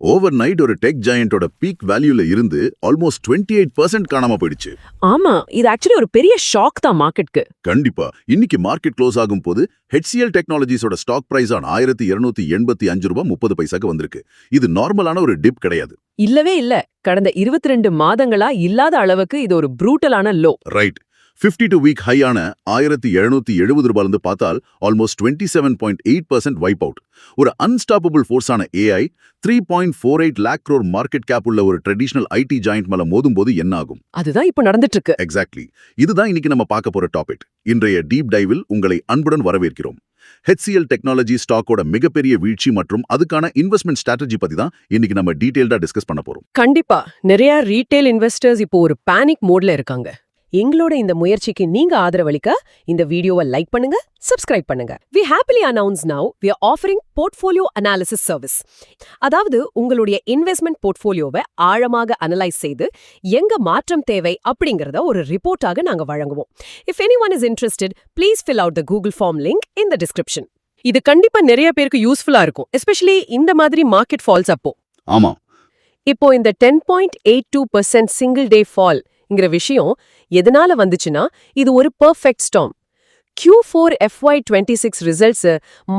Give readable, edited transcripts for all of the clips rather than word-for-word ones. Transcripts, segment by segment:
Over night ஒரு tech ஜாயண்டோட peak வேல்யூல இருந்து almost 28% காணாம போயிடுச்சு. ஆமா, இது ஆக்சுவலி ஒரு பெரிய ஷாக் தான் மார்க்கெட்க்கு. கண்டிப்பா. இன்னைக்கு மார்க்கெட் க்ளோஸ் ஆகும் போது HCL டெக்னாலஜிஸோட ஸ்டாக் பிரைஸ் ஆன் $1285.30 வந்திருக்கு. இது நார்மலான ஒரு டிப் கிடையாது. இல்லவே இல்ல. கடந்த 22 மாதங்களா இல்லாத அளவுக்கு இது ஒரு ப்ரூட்டலான லோ. ரைட். 52 வீக் ஹையான $1770 பார்த்தால் ஆல்மோஸ்ட் 27.8% வைப் அவுட். ஒரு அன்ஸ்டாப்பபிள் ஃபோர்ஸான AI 3.48 lakh crore market cap உள்ள ஒரு ட்ரெடிஷனல் IT ஜாயிண்ட் மேல மோதும் போது என்ன ஆகும்? அதுதான் இப்ப நடந்துட்டு இருக்கு. எக்ஸாக்ட்லி. இதுதான் இன்னைக்கு நம்ம பார்க்க போற டாபிக். இன்றைய டீப் டைவில் உங்களை அன்புடன் வரவேற்கிறோம். HCL டெக்னாலஜி ஸ்டாக்கோட மிகப்பெரிய வீழ்ச்சி மற்றும் அதுக்கான இன்வெஸ்ட்மெண்ட் ஸ்ட்ராட்டஜி பத்தி தான் இன்னைக்கு நம்ம டீடைல்டா டிஸ்கஸ் பண்ண போறோம். கண்டிப்பா நிறைய ரீட்டைல் இன்வெஸ்டர்ஸ் இப்போ ஒரு பேனிக் மோட்ல இருக்காங்க. எங்களோட இந்த முயற்சிக்கு நீங்க ஆதரவளிக்க இந்த வீடியோவை லைக் பண்ணுங்க, சப்ஸ்கிரைப் பண்ணுங்க. We happily announce now we are offering portfolio analysis service. அதாவது உங்களுடைய இன்வெஸ்ட்மெண்ட் போர்ட்ஃபோலியோவை ஆழமாக அனலைஸ் செய்து எங்க மாற்றம் தேவை அப்படிங்கறத ஒரு ரிப்போர்ட்டாக நாங்க வழங்குவோம். If anyone is interested, please fill out the Google form link in the description. இது கண்டிப்பா நிறைய பேருக்கு யூஸ்ஃபுல்லா இருக்கும், எஸ்பெஷலி இந்த மாதிரி மார்க்கெட் ஃபால்ஸ் அப்போ. ஆமா. இப்போ இந்த 10.82% சிங்கிள் டே ஃபால் ங்கிற விஷயம் எதனால வந்துச்சுன்னா இது ஒரு perfect storm. Q4 FY26 results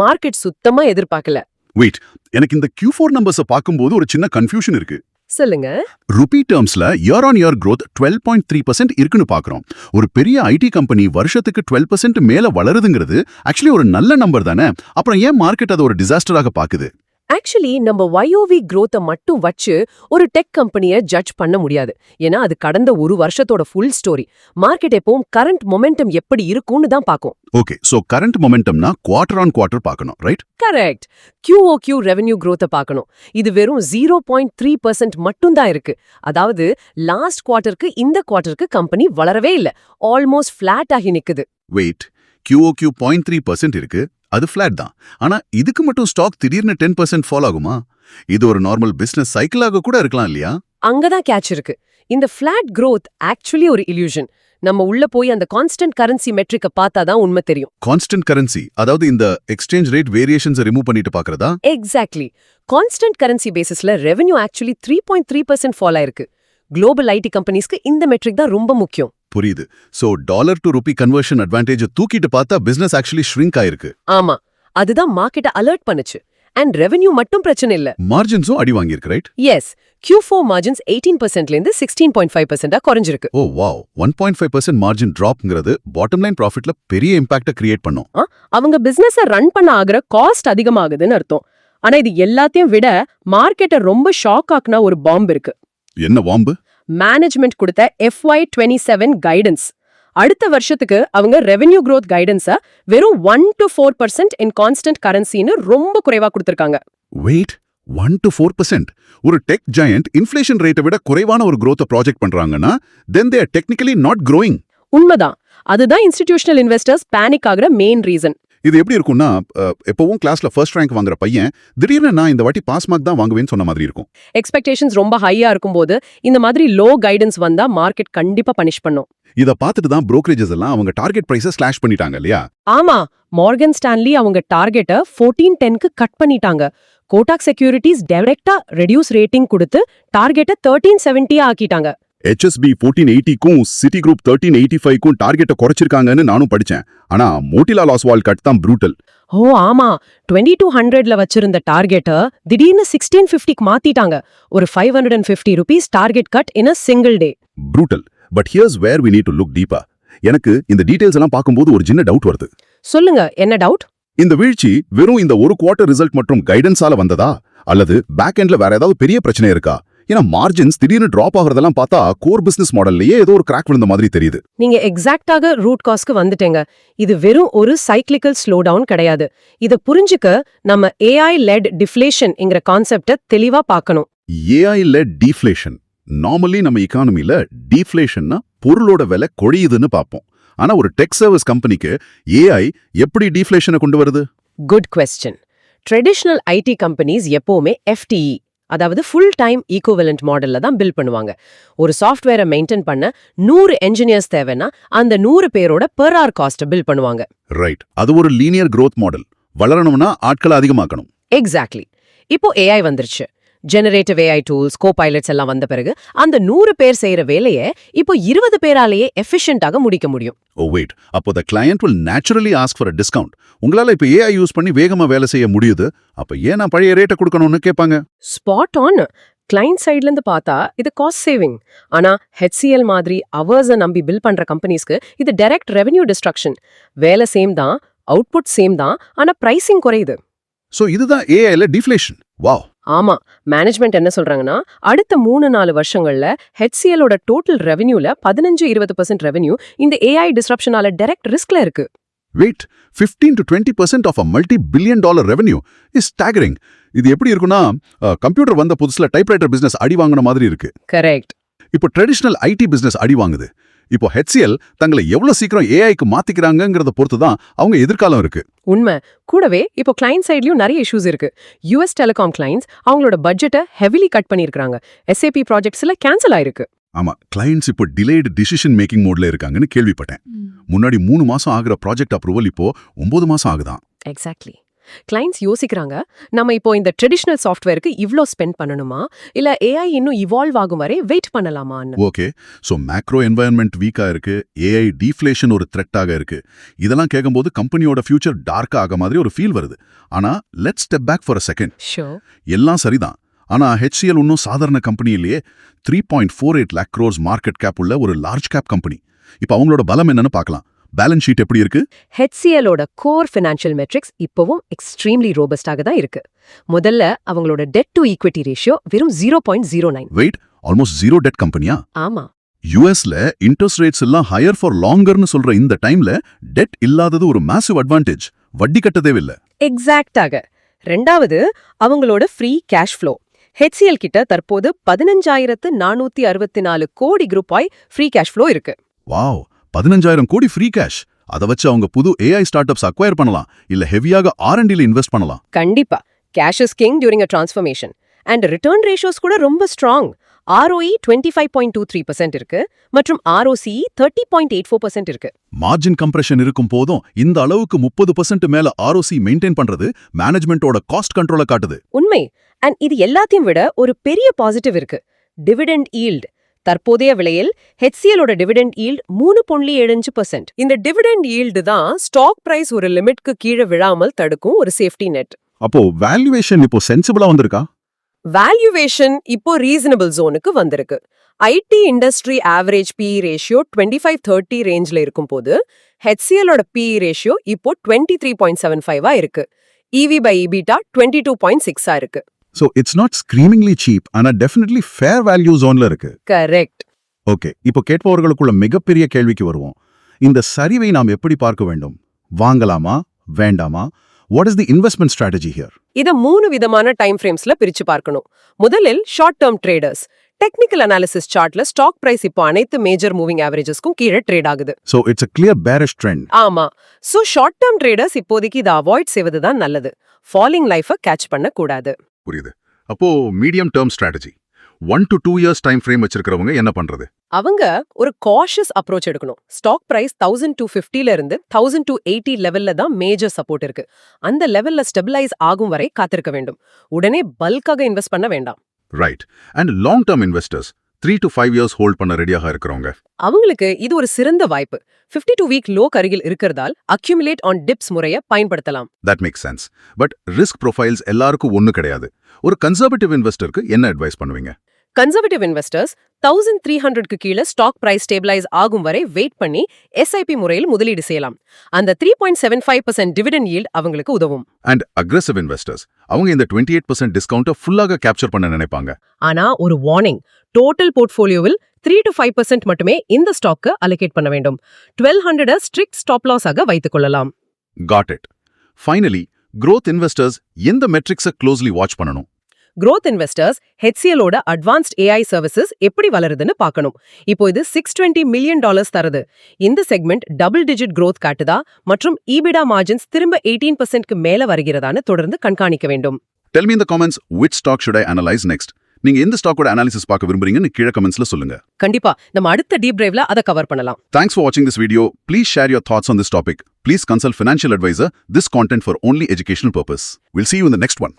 market சுத்தமா எதிர்பார்க்கல. வெயிட், எனக்கு இந்த Q4 நம்பர்ஸை பார்க்கும்போது ஒரு சின்ன கன்ஃபியூஷன் இருக்கு. சொல்லுங்க. ரூபி டேர்ம்ஸ்ல இயர் ஆன் இயர் growth 12.3% இருக்குன்னு பார்க்கறோம். ஒரு பெரிய ஐடி கம்பெனி வருஷத்துக்கு 12% மேல வளருதுங்கிறது ஆக்சுவலி ஒரு நல்ல நம்பர் தானே. அப்புறம் ஏன் மார்க்கெட் அதை ஒரு டிசாஸ்டராக பாக்குது? ஆக்சுவலி நம்ம YOV growth மட்டும் வச்சு ஒரு டெக் கம்பெனியை ஜட்ஜ் பண்ண முடியாது. ஏன்னா அது கடந்த ஒரு வருஷத்தோட ஃபுல் ஸ்டோரி. மார்க்கெட் எப்பவும் கரண்ட் மொமெண்டம் எப்படி இருக்கும்னு தான் பார்க்கும். ஓகே, சோ கரண்ட் மொமெண்டம்னா குவார்டர் ஆன் குவார்டர் பார்க்கணும், right? Correct. QOQ revenue growth பார்க்கணும். இது வெறும் 0.3% மட்டும் தான் இருக்கு. அதாவது லாஸ்ட் குவார்ட்டருக்கு இந்த குவார்ட்டருக்கு கம்பெனி வளரவே இல்ல, ஆல்மோஸ்ட் ஃபிளாட் ஆகி நிக்குது. வெயிட், QOQ 0.3% இருக்கு, அது ஃபிளாட் தான். ஆனா இதுக்கு மட்டும் ஸ்டாக் திடீர்னு 10% ஃபால் ஆகுமா? இது ஒரு நார்மல் பிசினஸ் சைக்கிளாக கூட இருக்கலாம் இல்லையா? அங்கதான் கேட்ச் இருக்கு. இந்த ஃபிளாட் growth ஆக்சுவலி ஒரு இல்யூஷன். நம்ம உள்ள போய் அந்த கான்ஸ்டன்ட் கரன்சி மெட்ரிக்க பார்த்தாதான் உண்மை தெரியும். கான்ஸ்டன்ட் கரன்சி, அதாவது இந்த எக்ஸ்சேஞ்ச் ரேட் வேரியேஷன்ஸ் ரிமூவ் பண்ணிட்டு பார்க்கறதா? எக்ஸாக்ட்லி. கான்ஸ்டன்ட் கரன்சி பேசிஸ்ல ரெவென்யூ ஆக்சுவலி 3.3% ஃபால் ஆயிருக்கு. குளோபல் ஐடி கம்பெனிஸ்க்கு இந்த மெட்ரிக் தான் ரொம்ப முக்கியம். புரியுது. So dollar to rupee conversion advantage தூக்கிட்டு பார்த்தா பிசினஸ் ஆக்சுவலி ஷ்ரிங்க் ஆயிருக்கு. ஆமா, அதுதான் மார்க்கெட்டை அலர்ட் பண்ணுச்சு. அண்ட் ரெவென்யூ மட்டும் பிரச்சனை இல்ல, மார்ஜின்ஸும் அடி வாங்கியிருக்கு, ரைட்? எஸ். Q4 மார்ஜின்ஸ் 18%ல இருந்து 16.5% குறைஞ்சிருக்கு. ஓ வாவ், 1.5% மார்ஜின் டிராப்ங்கிறது பாட்டம் லைன் ப்ராஃபிட்ல பெரிய இம்பாக்ட கிரியேட் பண்ணும். அவங்க பிசினஸை ரன் பண்ண ஆகிற காஸ்ட் அதிகமாகுதுன்னு அர்த்தம். ஆனா இது எல்லாத்தையும் விட மார்க்கெட்டை ரொம்ப ஷாக் ஆக்குன ஒரு பாம்பு இருக்கு. என்ன பாம்பு? மேனேஜ்மெண்ட் கொடுத்த FY27 கைடன்ஸ். அடுத்த வருஷத்துக்கு அவங்க ரெவென்யூ growth கைடன்ஸை வெறும் 1 to 4% இன் கான்ஸ்டன்ட் கரன்சின்னு ரொம்ப குறைவா கொடுத்திருக்காங்க. Wait, 1 to 4%? ஒரு டெக் ஜாயண்ட் இன்ஃப்ளேஷன் ரேட்டை விட குறைவான ஒரு growth ப்ராஜெக்ட் பண்றாங்கன்னா then they are technically not growing. உண்மைதான். அதுதான் இன்ஸ்டிடியூஷனல் இன்வெஸ்டர்ஸ் பேனிக் ஆகுற மெயின் ரீசன். இது எப்படி இருக்கும்னா, எப்பவும் கிளாஸ்ல ஃபர்ஸ்ட் ரேங்க் வாங்குற பையன் திடீர்னு நான் இந்த வாட்டி பாஸ் மார்க் தான் வாங்குவேன்னு சொன்ன மாதிரி இருக்கும். எக்ஸ்பெக்டேஷன்ஸ் ரொம்ப ஹையா இருக்கும்போது இந்த மாதிரி லோ கைடன்ஸ் வந்தா மார்க்கெட் கண்டிப்பா பனிஷ் பண்ணும். இத பார்த்துட்டு தான் புரோக்கரேஜஸ் எல்லாம் அவங்க டார்கெட் பிரைஸை ஸ்லாஷ் பண்ணிட்டாங்க இல்லையா? ஆமா, மார்கன் ஸ்டான்லி அவங்க டார்கெட்டை 1410க்கு கட் பண்ணிட்டாங்க. கோடாக் செக்யூரிட்டிஸ் டைரக்டா ரெடியூஸ் ரேட்டிங் கொடுத்து டார்கெட்டை 1370 ஆக்கிட்டாங்க. HSB 1480க்கும் சிட்டி குரூப் 1385க்கும் டார்கெட்டை குறைச்சிருக்காங்கன்னு நானும் படிச்சேன். ஆனா மோட்டிலால் ஆஸ்வால் கட் தான் ப்ரூட்டல். ஓ ஆமா, 2200ல வச்சிருந்த டார்கெட்டை திடீர்னு 1650க்கு மாத்திட்டாங்க. ஒரு 550 rupees target cut in a single day. Brutal. But here's where we need to look deeper. எனக்கு இந்த டீடைல்ஸ் எல்லாம் பார்க்கும்போது ஒரு சின்ன டவுட் வருது. சொல்லுங்க, என்ன டவுட்? இந்த வீழ்ச்சி வெறும் இந்த ஒரு குவார்ட்டர் ரிசல்ட் மற்றும் கைடன்ஸால வந்ததா, அல்லது பேக் எண்ட்ல வேற ஏதாவது பெரிய பிரச்சனை இருக்கா? ஏன்னா மார்ஜின்ஸ் திடீர்னு டிராப் ஆகுறதெல்லாம் பார்த்தா கோர் பிசினஸ் மாடல்லயே ஏதோ ஒரு கிராக் விழுந்த மாதிரி தெரியுது. நீங்க எக்ஸாக்டாக ரூட் காஸ்க்கு வந்துட்டீங்க. இது வெறும் ஒரு சைக்கிளிக்கல் ஸ்லோ டவுன் கிடையாது. இத புரிஞ்சுக்க நம்ம AI led deflation என்கிற கான்செப்டை தெளிவா பார்க்கணும். AI led deflation. நார்மலி நம்ம எக்கானமில டீஃப்ளேஷன்னா பொருளோட விலை குறையுதுன்னு பார்ப்போம். ஆனா ஒரு டெக் சர்வீஸ் கம்பெனிக்கு AI எப்படி டீஃப்ளேஷனை கொண்டு வருது? Good question. Traditional IT companies எப்பவுமே FTE, அதாவது ஃபுல் டைம் ஈக்குவலண்ட் மாடல்ல தான் பில்ட் பண்ணுவாங்க. ஒரு சாஃப்ட்வேரை மெயின்டைன் பண்ண 100 என்ஜினியர்ஸ் தேவைன்னா அந்த 100 பேரோட பெர் ஆர் காஸ்ட்டை பில்ட் பண்ணுவாங்க. ரைட், அது ஒரு லீனியர் growth மாடல். வளரணும்னா ஆட்களை அதிகமாக்கணும். எக்ஸாக்ட்லி. இப்போ AI வந்துருச்சு. ஜெனரேட்டிவ் ஏஐ டூல்ஸ் கோபைலட்ஸ் எல்லாம் வந்த பிறகு அந்த 100 பேர் செய்யற வேலையை இப்போ 20 பேராலேயே எஃபிஷியன்ட்டாக முடிக்க முடியும். ஓ வெயிட், அப்போ the client will naturally ask for a discount. உங்களால இப்ப ஏஐ யூஸ் பண்ணி வேகமா வேலை செய்ய முடியுது, அப்ப ஏன் நான் பழைய ரேட்டை கொடுக்கணும்னு கேட்பாங்க. Spot on. கிளைண்ட் சைட்ல இருந்து பார்த்தா இது காஸ்ட் சேவிங். ஆனா HCL மாதிரி அவர்ஸை நம்பி பில் பண்ற கம்பெனிஸ்க்கு இது டைரக்ட் ரெவென்யூ டிஸ்ட்ரக்ஷன். வேலை சேம் தான், அவுட்புட் சேம் தான், ஆனா பிரைசிங் குறையுது. சோ இதுதான் ஏஐல டிஃப்ளேஷன். வாவ். ஆமா, மேனேஜ்மெண்ட் என்ன சொல்றாங்கன்னா அடுத்த 3-4 வருஷங்கள்ல HCL ஓட டோட்டல் ரெவென்யூல 15-20% ரெவென்யூ இந்த ஏஐ டிஸ்ரப்ஷனால டைரக்ட் ரிஸ்க்ல இருக்கு. Wait, 15 to 20% of a multi-billion-dollar revenue is staggering. இது எப்படி இருக்குன்னா கம்ப்யூட்டர் வந்த புதுசுல டைப்ரைட்டர் பிசினஸ் அடி வாங்கின மாதிரி இருக்கு. கரெக்ட். இப்போ ட்ரெடிஷனல் ஐடி பிசினஸ் அடி வாங்குது. இப்போ HCL தங்களை எவ்வளவு சீக்கிரம் ஏஐக்கு மாத்திக்கிறாங்கங்கறத பொறுத்து தான் அவங்க எதிர்காலம் இருக்கு. உண்மை. கூடவே இப்போ கிளைண்ட் சைட்லயும் நிறைய இஷ்யூஸ் இருக்கு. US டெலிகாம் கிளைண்ட்ஸ் அவங்களோட பட்ஜெட்டை ஹெவிலி கட் பண்ணிருக்காங்க. SAP ப்ராஜெக்ட்ஸ்ல கேன்சல் ஆயிருக்கு. ஆமா, கிளையன்ட்ஸ் இப்போ டிலேடு டிசிஷன் மேக்கிங் மோட்ல இருக்காங்கன்னு கேள்விப்பட்டேன். முன்னாடி 3 மாசம் ஆகுற ப்ராஜெக்ட் அப்ரூவல் இப்போ 9 மாசம் ஆகுதான். எக்ஸாக்ட்லி. கிளைண்ட்ஸ் யோசிக்கிறாங்க, நம்ம இப்போ இந்த ட்ரெடிஷனல் சாஃப்ட்வேருக்கு இவ்ளோ ஸ்பெண்ட் பண்ணணுமா இல்ல ஏஐ இன்னும் இவால்வ் ஆகும் வரை வெயிட் பண்ணலாமான்னு. ஓகே, சோ மேக்ரோ என்வாயன்மெண்ட் வீக்கா இருக்கு, ஏஐ டீஃப்ளேஷன் ஒரு த்ரெட்டாக இருக்கு. இதெல்லாம் கேட்கும்போது கம்பெனியோட ஃபியூச்சர் டார்க்கா ஆக மாதிரி ஒரு ஃபீல் வருது. ஆனா let's step back for a second. Sure. எல்லாம் சரிதான். ஆனா HCL இன்னும் சாதாரண கம்பெனி இல்லையே. 3.48 lakh crores மார்க்கெட் கேப் உள்ள ஒரு லார்ஜ் கேப் கம்பெனி. இப்போ அவங்களோட பலம் என்னன்னு பார்க்கலாம். பேலன்ஸ் ஷீட் எப்படி இருக்கு? HCL ஓட கோர் ஃபினான்ஷியல் மெட்ரிக்ஸ் இப்பவும் எக்ஸ்ட்ரீம்லி ரோபஸ்டாக தான் இருக்கு. முதல்ல அவங்களோட டெட் டு ஈக்விட்டி ரேஷியோ வெறும் 0.09. வெயிட், ஆல்மோஸ்ட் ஜீரோ டெட் கம்பெனியா? ஆமா. யுஎஸ்ல இன்ட்ரெஸ்ட் ரேட்ஸ் எல்லாம் ஹையர் ஃபார் லாங்கர்னு சொல்ற இந்த டைம்ல டெட் இல்லாதது ஒரு மேசிவ் அட்வான்டேஜ். வட்டி கட்டதே இல்ல. எக்ஸாக்டாக. ரெண்டாவது அவங்களோட ஃப்ரீ கேஷ் ஃப்ளோ. HCL கிட்ட தற்போது 15,464 கோடி ரூபாய் ஃப்ரீ கேஷ் ஃப்ளோ இருக்கு. வாவ், 15,000 கோடி ஃப்ரீ கேஷ். அதை வச்சு அவங்க புது ஏஐ ஸ்டார்ட் அப்ஸ் அக்வயர் பண்ணலாம், இல்ல ஹெவியாக R&Dல இன்வெஸ்ட் பண்ணலாம். கண்டிப்பா. Cash is king during a transformation. And return ratios கூட ரொம்ப ஸ்ட்ராங். ROE 25.23% இருக்கு மற்றும் ROCE 30.84% இருக்கு. மார்ஜின் கம்ப்ரஷன் இருக்கும் போதும் இந்த அளவுக்கு 30% மேல ROC மெயின்டைன் பண்றது மேனேஜ்மெண்டோட காஸ்ட் கண்ட்ரோலை காட்டுது. உண்மை. அண்ட் இது எல்லாத்தையும் விட ஒரு பெரிய பாசிட்டிவ் இருக்கு. Dividend yield. தற்போதைய விலையில் HCL ஓட டிவிடெண்ட் ஈல்ட் 3.75%. இந்த டிவிடெண்ட் ஈல்டு தான் ஸ்டாக் பிரைஸ் ஒரு லிமிட்க்கு கீழே விழாமல் தடுக்கும் ஒரு சேஃப்டி நெட். அப்போ வேல்யூவேஷன் இப்போ சென்சிபிளா வந்திருக்கா? வேல்யூவேஷன் இப்போ ரீசனபிள் ஜோனுக்கு வந்திருக்கு. IT industry average PE ratio 25-30 ரேஞ்ச்ல இருக்கும் போது HCL ஓட PE ரேஷியோ இப்போ 23.75 இருக்கு. EV/EBITDA 22.6 இருக்கு. So it's not screamingly cheap, ஆனா definitely fair value zoneல இருக்கு. கரெக்ட். ஓகே, இப்போ கேட்பவர்களுக்குள்ள மிகப்பெரிய கேள்விக்கு வருவோம். இந்த சரிவை நாம் எப்படி பார்க்க வேண்டும்? வாங்கலாமா வேண்டாமா? What is the investment strategy here? இத 3 விதமான டைம் ஃப்ரேம்ஸ்ல பிரிச்சு பார்க்கணும். முதலில் short term traders. Technical analysis சார்ட்ல ஸ்டாக் பிரைஸ் இப்போ அனைத்து மேஜர் மூவிங் ஆவரேஜஸ்க்கும் கீழே ட்ரேட் ஆகுது. So it's a clear bearish trend. ஆமா. சோ ஷார்ட் டேர்ம் ட்ரேடர்ஸ் இப்போதைக்கு இதை அவாய்ட் செய்வதுதான் நல்லது. ஃபாலிங் லைஃபை கேட்ச் பண்ண கூடாது. புரியுது. அப்போ medium term strategy 1 to 2 years time frame வச்சிருக்கிறவங்க என்ன பண்றது? அவங்க ஒரு காஷியஸ் அப்ரோச் எடுக்கணும். ஸ்டாக் பிரைஸ் 1250ல இருந்து 1280 லெவல்ல தான் மேஜர் சப்போர்ட் இருக்கு. அந்த லெவல்ல ஸ்டெபிலைஸ் ஆகும் வரை காத்திருக்க வேண்டும். உடனே பல்காக இன்வெஸ்ட் பண்ண வேண்டாம். Right. And long term investors 3 to 5 years hold பண்ண ரெடியாக இருக்கிறவங்க, அவங்களுக்கு இது ஒரு சிறந்த வாய்ப்பு. 52 வீக் லோ அருகில் இருக்கிறதால் அக்யூமுலேட் ஆன் டிப்ஸ் முறையை பயன்படுத்தலாம். That makes sense. But risk profiles எல்லாருக்கும் ஒண்ணு கிடையாது. ஒரு கன்சர்வேட்டிவ் இன்வெஸ்டருக்கு என்ன அட்வைஸ் பண்ணுவீங்க? கன்சர்வேட்டிவ் இன்வெஸ்டர்ஸ் 1300க்கு கீழே ஸ்டாக் பிரைஸ் ஸ்டேபிளைஸ் ஆகும் வரை வெயிட் பண்ணி SIP முறையில் முதலீடு செய்யலாம். அந்த 3.75% டிவிடெண்ட் ஈல்ட் அவங்களுக்கு உதவும். அண்ட் அக்ரெசிவ் இன்வெஸ்டர்ஸ் அவங்க இந்த 28% டிஸ்கவுண்ட்டை ஃபுல்லாக கேப்சர் பண்ண நினைப்பாங்க. ஆனா ஒரு வார்னிங், டோட்டல் போர்ட்ஃபோலியோவில் 3 to 5% மட்டுமே இந்த ஸ்டாக்கு அலோகேட் பண்ண வேண்டும். 1200 ஸ்ட்ரிக்ட் ஸ்டாப் லாஸ் ஆக வைத்துக் கொள்ளலாம். Got it. Finally, growth investors எந்த மெட்ரிக்ஸை க்ளோஸ்லி வாட்ச் பண்ணணும்? growth இன்வெஸ்டர்ஸ் HCL ஓட அட்வான்ஸ்ட் AI சர்வீசஸ் எப்படி வளருதுன்னு பார்க்கணும். இப்போ இது $620 மில்லியன் தருது. இந்த செக்மெண்ட் டபுள் டிஜிட் growth காட்டுதா மற்றும் EBITDA மார்ஜின்ஸ் திரும்ப 18%க்கு மேல வருகிறதான்னு தொடர்ந்து கண்காணிக்க வேண்டும். Tell me in the comments which stock should I analyze next. நீங்க எந்த ஸ்டாக்கோட அனாலிசிஸ் பார்க்க விரும்புறீங்கன்னு கீழே கமெண்ட்ஸ்ல சொல்லுங்க. கண்டிப்பா நம்ம அடுத்த டீப் டிரைவ்ல அதை கவர் பண்ணலாம். Thanks for watching this video. Please share your thoughts on this topic. Please consult financial advisor. This content for only educational purpose. We'll see you in the next one.